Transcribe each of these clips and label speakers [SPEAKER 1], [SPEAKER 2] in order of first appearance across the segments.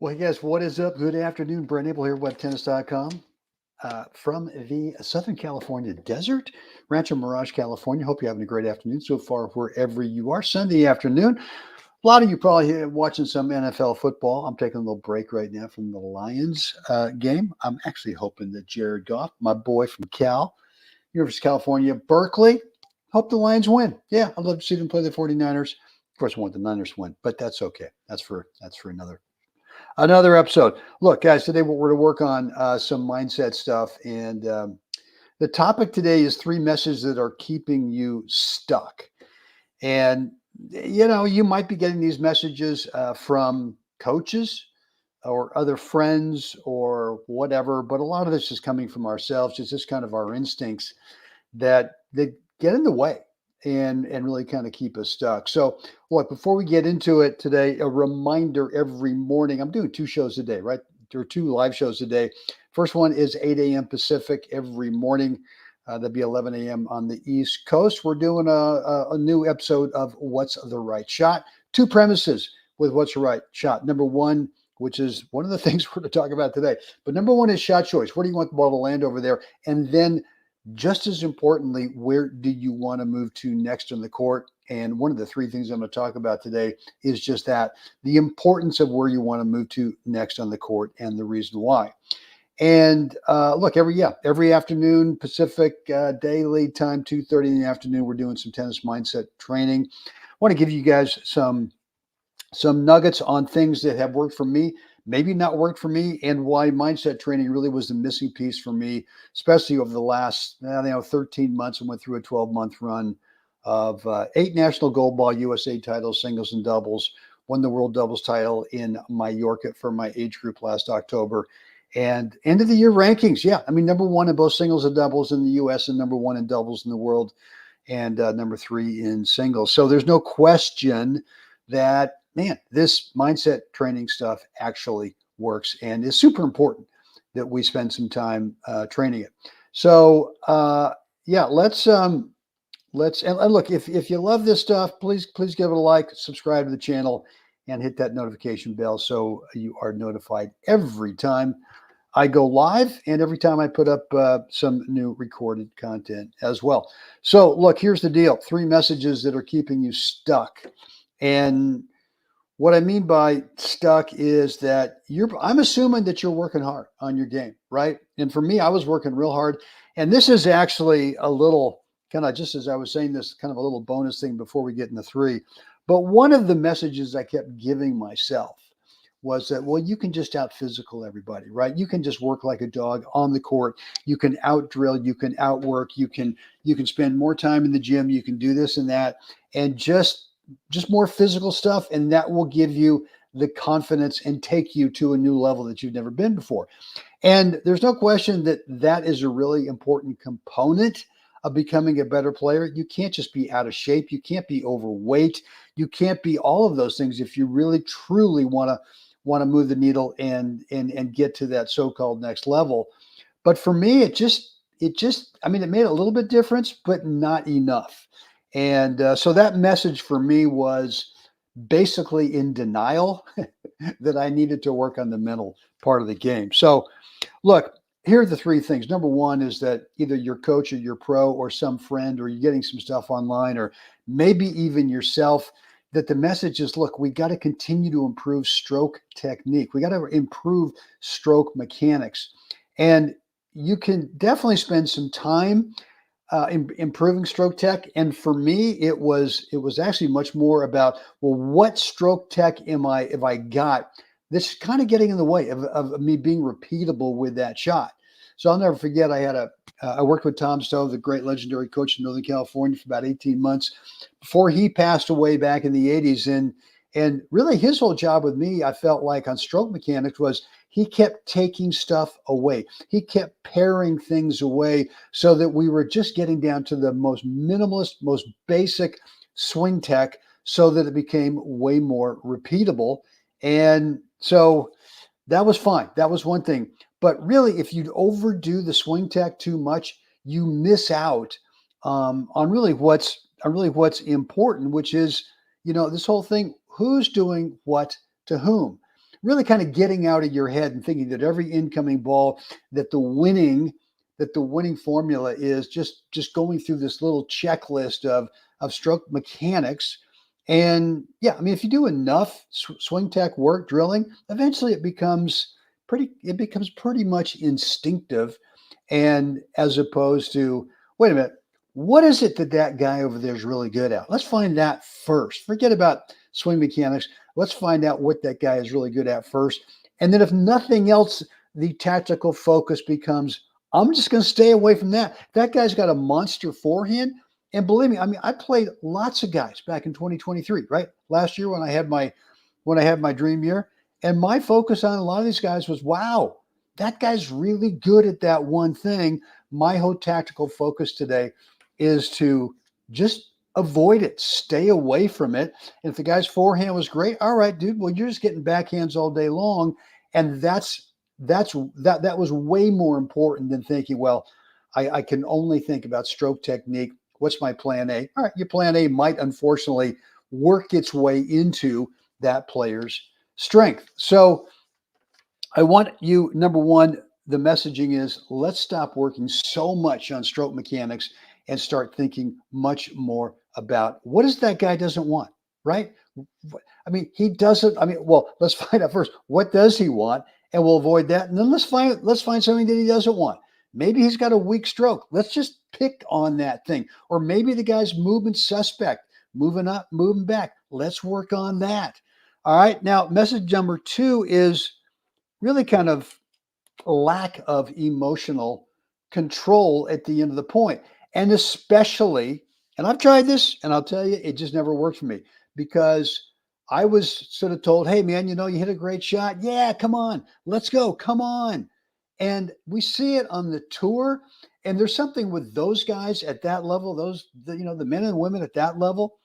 [SPEAKER 1] Well, hey guys, what is up? Good afternoon. Brent Abel here, webtennis.com. From the Southern California desert, Rancho Mirage, California. Hope you're having a great afternoon so far, wherever you are. Sunday afternoon. A lot of you probably here watching some NFL football. I'm taking a little break right now from the Lions game. I'm actually hoping that Jared Goff, my boy from University of California, Berkeley, hope the Lions win. Yeah, I'd love to see them play the 49ers. Of course, I want the Niners to win, but that's okay. That's for another episode. Look, guys, today we're going to work on some mindset stuff. And the topic today is three messages that are keeping you stuck. And, you might be getting these messages from coaches or other friends or whatever, but a lot of this is coming from ourselves. It's just kind of our instincts that get in the way and really kind of keep us stuck. So, look, before we get into it today, a reminder every morning. I'm doing two shows a day, right? There are two live shows a day. First one is 8 a.m. Pacific every morning. That'd be 11 a.m. on the East Coast. We're doing a new episode of What's the Right Shot? Two premises with What's the Right Shot. Number one, which is one of the things we're going to talk about today. But number one is shot choice. Where do you want the ball to land over there? And then just as importantly, where do you want to move to next on the court? And one of the three things I'm going to talk about today is just that, the importance of where you want to move to next on the court and the reason why. And look, every afternoon, Pacific daily time, 2:30 in the afternoon, we're doing some tennis mindset training. I want to give you guys some nuggets on things that have worked for me, maybe not worked for me, and why mindset training really was the missing piece for me, especially over the last 13 months. I went through a 12-month run of 8 national gold ball USA titles, singles and doubles, won the world doubles title in Mallorca for my age group last October. And end of the year rankings, yeah, I mean, number one in both singles and doubles in the US and number one in doubles in the world, and number three in singles. So there's no question that, man, this mindset training stuff actually works and is super important that we spend some time training it. So yeah, let's and look, if you love this stuff, please give it a like, subscribe to the channel, and hit that notification bell so you are notified every time I go live and every time I put up some new recorded content as well. So look, here's the deal: three messages that are keeping you stuck. And what I mean by stuck is that I'm assuming that you're working hard on your game, right? And for me, I was working real hard. And this is actually a little kind of, just as I was saying this, kind of a little bonus thing before we get into three. But one of the messages I kept giving myself was that, well, you can just out physical everybody, right? You can just work like a dog on the court. You can out drill, you can outwork, you can spend more time in the gym, you can do this and that, and just more physical stuff, and that will give you the confidence and take you to a new level that you've never been before. And there's no question that that is a really important component of becoming a better player. You can't just be out of shape. You can't be overweight. You can't be all of those things if you really truly want to move the needle and get to that so-called next level. But for me, it made a little bit difference, but not enough. And so that message for me was basically in denial that I needed to work on the mental part of the game. So, look, here are the three things. Number one is that either your coach or your pro or some friend, or you're getting some stuff online, or maybe even yourself, that the message is, look, we got to continue to improve stroke technique. We got to improve stroke mechanics. And you can definitely spend some time improving stroke tech. And for me, it was actually much more about, well, what stroke tech have I got that's kind of getting in the way of me being repeatable with that shot. So I'll never forget, I worked with Tom Stowe, the great legendary coach in Northern California, for about 18 months before he passed away back in the 80s. And really his whole job with me, I felt like, on stroke mechanics was he kept taking stuff away. He kept paring things away so that we were just getting down to the most minimalist, most basic swing tech so that it became way more repeatable. And so that was fine. That was one thing. But really, if you overdo the swing tech too much, you miss out on really what's important, which is, this whole thing: who's doing what to whom. really kind of getting out of your head and thinking that every incoming ball, that the winning formula is just going through this little checklist of stroke mechanics. And yeah, I mean, if you do enough swing tech work, drilling, eventually it becomes pretty much instinctive. And as opposed to, wait a minute, what is it that guy over there is really good at? Let's find that first. Forget about swing mechanics. Let's find out what that guy is really good at first. And then if nothing else, the tactical focus becomes, I'm just going to stay away from that. That guy's got a monster forehand. And believe me, I mean, I played lots of guys back in 2023, right? Last year when I had my dream year. And my focus on a lot of these guys was, wow, that guy's really good at that one thing. My whole tactical focus today is to just avoid it, stay away from it. And if the guy's forehand was great, all right, dude, well, you're just getting backhands all day long. And that was way more important than thinking, well, I can only think about stroke technique. What's my plan A? All right, your plan A might unfortunately work its way into that player's strength. So I want you, number one, the messaging is let's stop working so much on stroke mechanics and start thinking much more about what is that guy doesn't want, right? I mean, he doesn't. I mean, well, let's find out first what does he want, and we'll avoid that. And then let's find something that he doesn't want. Maybe he's got a weak stroke. Let's just pick on that thing. Or maybe the guy's movement suspect, moving up, moving back. Let's work on that. All right. Now, message number 2 is really kind of lack of emotional control at the end of the point. And especially, and I've tried this and I'll tell you, it just never worked for me because I was sort of told, hey, man, you hit a great shot. Yeah, come on, let's go. Come on. And we see it on the tour. And there's something with those guys at that level, the men and women at that level.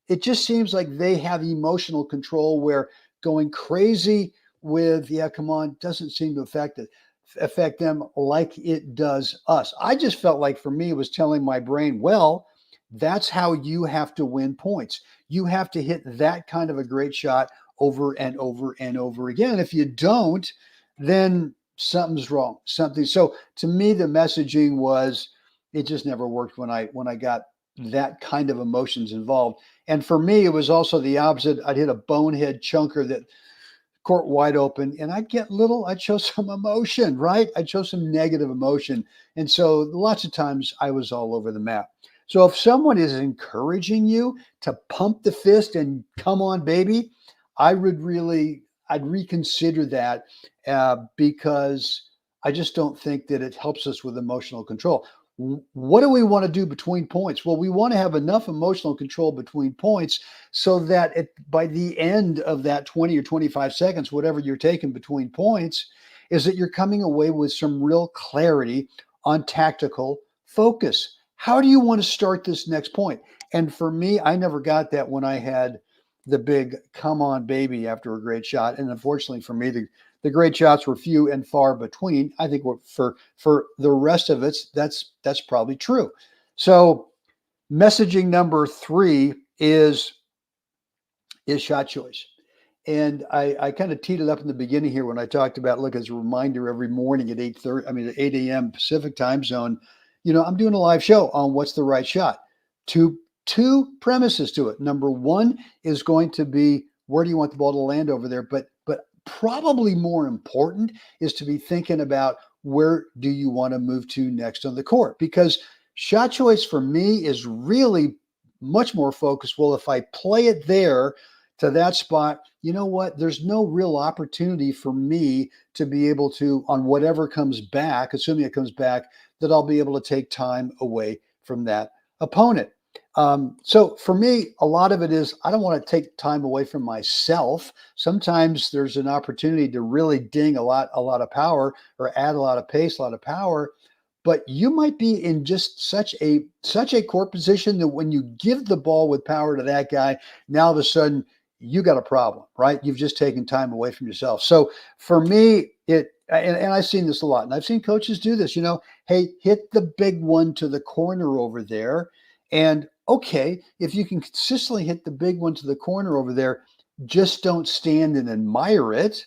[SPEAKER 1] It just seems like they have emotional control where going crazy with, yeah, come on, doesn't seem to affect them like it does us. I just felt like for me, it was telling my brain, well, that's how you have to win points. You have to hit that kind of a great shot over and over and over again. If you don't, then something's wrong. Something. So to me, the messaging was it just never worked when I got that kind of emotions involved. And for me, it was also the opposite. I'd hit a bonehead chunker that court wide open, and I'd show some emotion, right? I'd show some negative emotion. And so lots of times I was all over the map. So if someone is encouraging you to pump the fist and come on, baby, I'd reconsider that because I just don't think that it helps us with emotional control. What do we want to do between points? Well, we want to have enough emotional control between points so that by the end of that 20 or 25 seconds, whatever you're taking between points, is that you're coming away with some real clarity on tactical focus. How do you want to start this next point? And for me, I never got that when I had the big come on, baby, after a great shot. And unfortunately for me, the great shots were few and far between. I think for the rest of it, that's probably true. So messaging number 3 is shot choice. And I kind of teed it up in the beginning here when I talked about, look, as a reminder, every morning at 8 a.m. Pacific time zone, I'm doing a live show on what's the right shot. Two premises to it. Number 1 is going to be, where do you want the ball to land over there? But probably more important is to be thinking about where do you want to move to next on the court? Because shot choice for me is really much more focused. Well, if I play it there to that spot, you know what? There's no real opportunity for me to be able to, on whatever comes back, assuming it comes back, that I'll be able to take time away from that opponent. So for me, a lot of it is I don't want to take time away from myself. Sometimes there's an opportunity to really ding a lot of power or add a lot of pace, a lot of power. But you might be in just such a court position that when you give the ball with power to that guy, now all of a sudden you got a problem, right? You've just taken time away from yourself. So for me, and I've seen this a lot, and I've seen coaches do this, hey, hit the big one to the corner over there. And okay, if you can consistently hit the big one to the corner over there, just don't stand and admire it.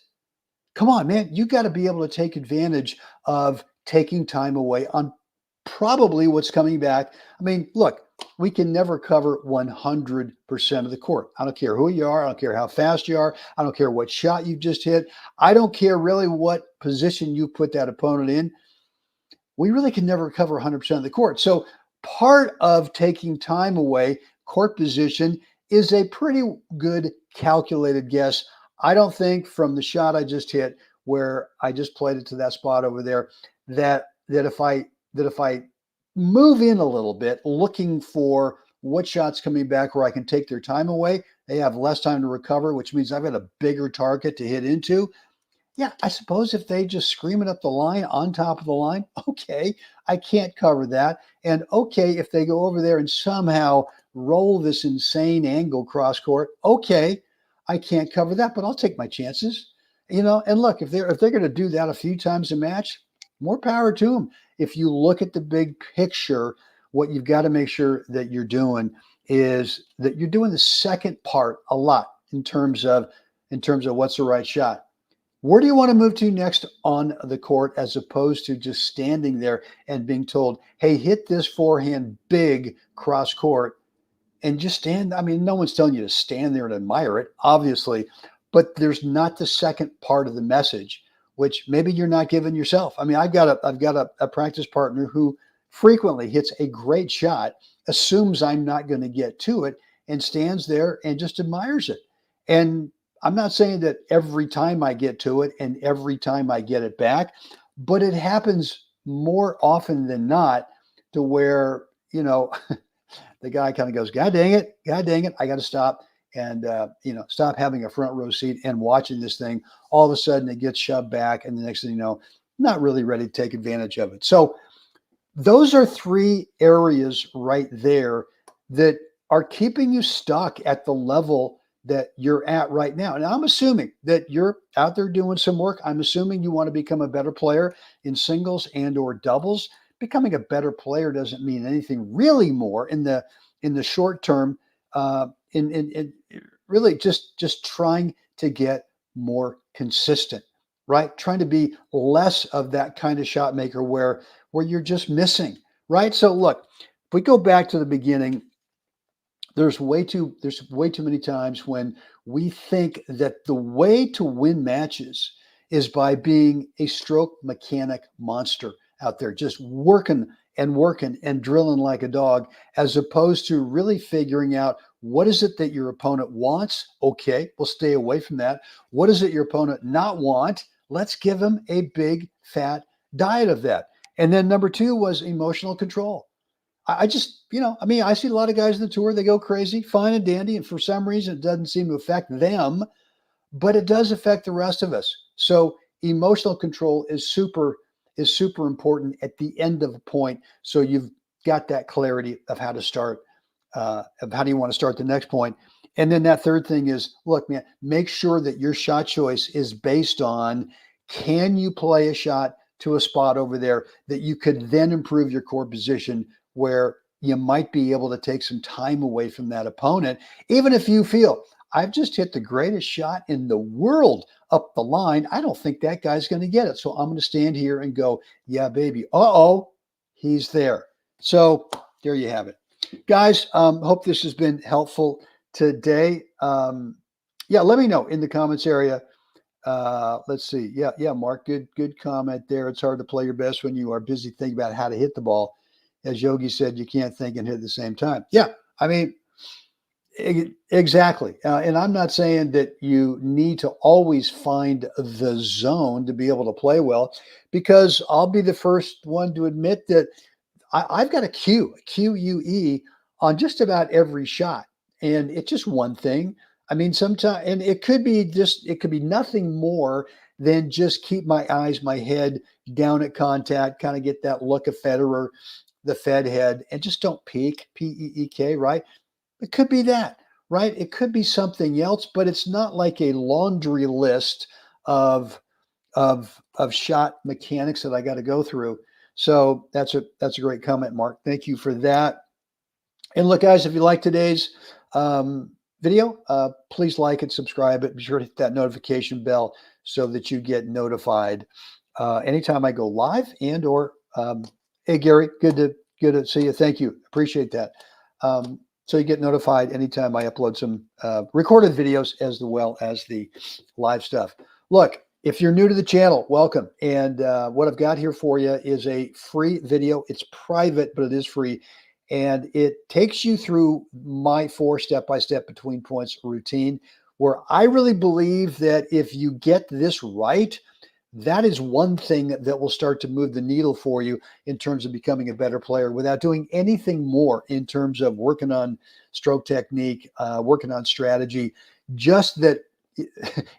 [SPEAKER 1] Come on, man. You got to be able to take advantage of taking time away on probably what's coming back. I mean, look, we can never cover 100% of the court. I don't care who you are. I don't care how fast you are. I don't care what shot you just hit. I don't care really what position you put that opponent in. We really can never cover 100% of the court. So part of taking time away, court position, is a pretty good calculated guess. I don't think from the shot I just hit, where I just played it to that spot over there, that if I move in a little bit, looking for what shot's coming back where I can take their time away, they have less time to recover, which means I've got a bigger target to hit into. Yeah, I suppose if they just scream it up the line on top of the line, okay, I can't cover that. And okay, if they go over there and somehow roll this insane angle cross court, okay, I can't cover that, but I'll take my chances. And look, if they're going to do that a few times a match, more power to them. If you look at the big picture, what you've got to make sure that you're doing is that you're doing the second part a lot in terms of what's the right shot. Where do you want to move to next on the court as opposed to just standing there and being told, hey, hit this forehand big cross court and just stand? I mean, no one's telling you to stand there and admire it, obviously, but there's not the second part of the message, which maybe you're not giving yourself. I mean, I've got a practice partner who frequently hits a great shot, assumes I'm not going to get to it, and stands there and just admires it. And I'm not saying that every time I get to it and every time I get it back, but it happens more often than not to where, the guy kind of goes, God dang it, I got to stop and, stop having a front row seat and watching this thing. All of a sudden it gets shoved back. And the next thing you know, not really ready to take advantage of it. So those are three areas right there that are keeping you stuck at the level that you're at right now. And I'm assuming that you're out there doing some work. I'm assuming you want to become a better player in singles and or doubles. Becoming a better player doesn't mean anything really more in the short term. In really just trying to get more consistent, right? Trying to be less of that kind of shot maker where you're just missing, right? So look, if we go back to the beginning, there's way too many times when we think that the way to win matches is by being a stroke mechanic monster out there, just working and drilling like a dog, as opposed to really figuring out what is it that your opponent wants. Okay, we'll stay away from that. What is it your opponent not want? Let's give them a big fat diet of that. And then number two was emotional control. I just, I see a lot of guys in the tour, they go crazy, fine and dandy. And for some reason, it doesn't seem to affect them, but it does affect the rest of us. So emotional control is super important at the end of a point. So you've got that clarity of how to start, of how do you want to start the next point. And then that third thing is, look, man, make sure that your shot choice is based on, can you play a shot to a spot over there that you could then improve your core position, where you might be able to take some time away from that opponent, even if you feel, I've just hit the greatest shot in the world up the line. I don't think that guy's going to get it. So I'm going to stand here and go, yeah, baby. Uh-oh, he's there. So there you have it. Guys, hope this has been helpful today. Let me know in the comments area. Let's see. Yeah, Mark, good comment there. It's hard to play your best when you are busy thinking about how to hit the ball. As Yogi said, you can't think and hit at the same time. Yeah, I mean, exactly. And I'm not saying that you need to always find the zone to be able to play well, because I'll be the first one to admit that I've got a QUE on just about every shot. And it's just one thing. I mean, sometimes, and it could be nothing more than just keep my eyes, my head down at contact, kind of get that look of Federer, the Fed head, and just don't peek, P-E-E-K, right? It could be that, right? It could be something else, but it's not like a laundry list of shot mechanics that I got to go through. So that's a great comment, Mark. Thank you for that. And look, guys, if you like today's video, please like it, subscribe it. Be sure to hit that notification bell so that you get notified anytime I go live and or hey Gary, good to see you. Thank you. Appreciate that. So you get notified anytime I upload some recorded videos as well as the live stuff. Look, if you're new to the channel, welcome. And what I've got here for you is a free video. It's private, but it is free. And it takes you through my 4 step-by-step between points routine, where I really believe that if you get this right, that is one thing that will start to move the needle for you in terms of becoming a better player without doing anything more in terms of working on stroke technique, working on strategy. Just that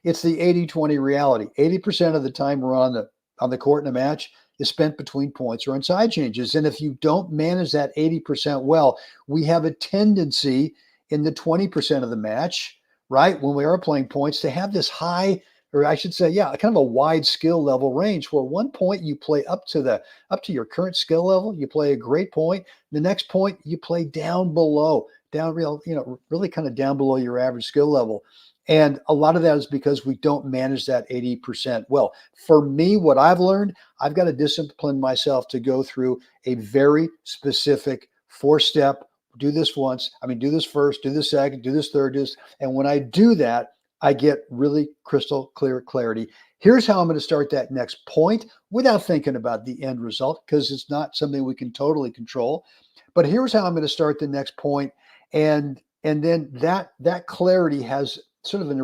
[SPEAKER 1] it's the 80-20 reality. 80% of the time we're on the court in a match is spent between points or on side changes. And if you don't manage that 80% well, we have a tendency in the 20% of the match, right, when we are playing points, to have this high, or I should say, yeah, kind of a wide skill level range where one point you play up to your current skill level, you play a great point. The next point you play down below, really kind of down below your average skill level. And a lot of that is because we don't manage that 80% well. For me, what I've learned, I've got to discipline myself to go through a very specific 4-step, do this once, do this first, do this second, do this third, and when I do that, I get really crystal clear clarity. Here's how I'm going to start that next point without thinking about the end result, because it's not something we can totally control. But here's how I'm going to start the next point, and then that clarity has sort of a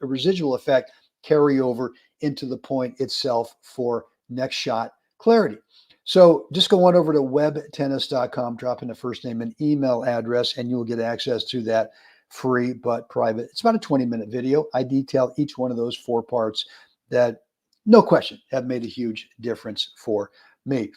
[SPEAKER 1] residual effect carry over into the point itself for next shot clarity. So just go on over to webtennis.com, drop in a first name and email address, and you will get access to that free but private. It's about a 20-minute video. I detail each one of those 4 parts that, no question, have made a huge difference for me.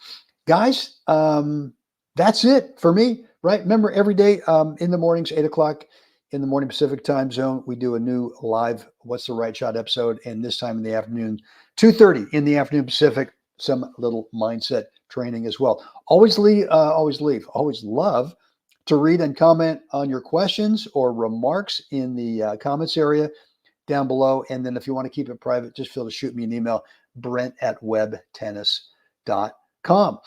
[SPEAKER 1] Guys, that's it for me, right? Remember, every day in the mornings, 8 o'clock in the morning Pacific time zone, we do a new live What's the Right Shot episode. And this time in the afternoon, 2:30 in the afternoon Pacific, some little mindset training as well. Always love to read and comment on your questions or remarks in the comments area down below. And then if you want to keep it private, just feel to shoot me an email, brent@webtennis.com.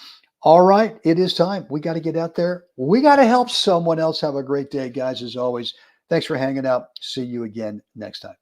[SPEAKER 1] All right, it is time. We got to get out there. We got to help someone else have a great day, guys, as always. Thanks for hanging out. See you again next time.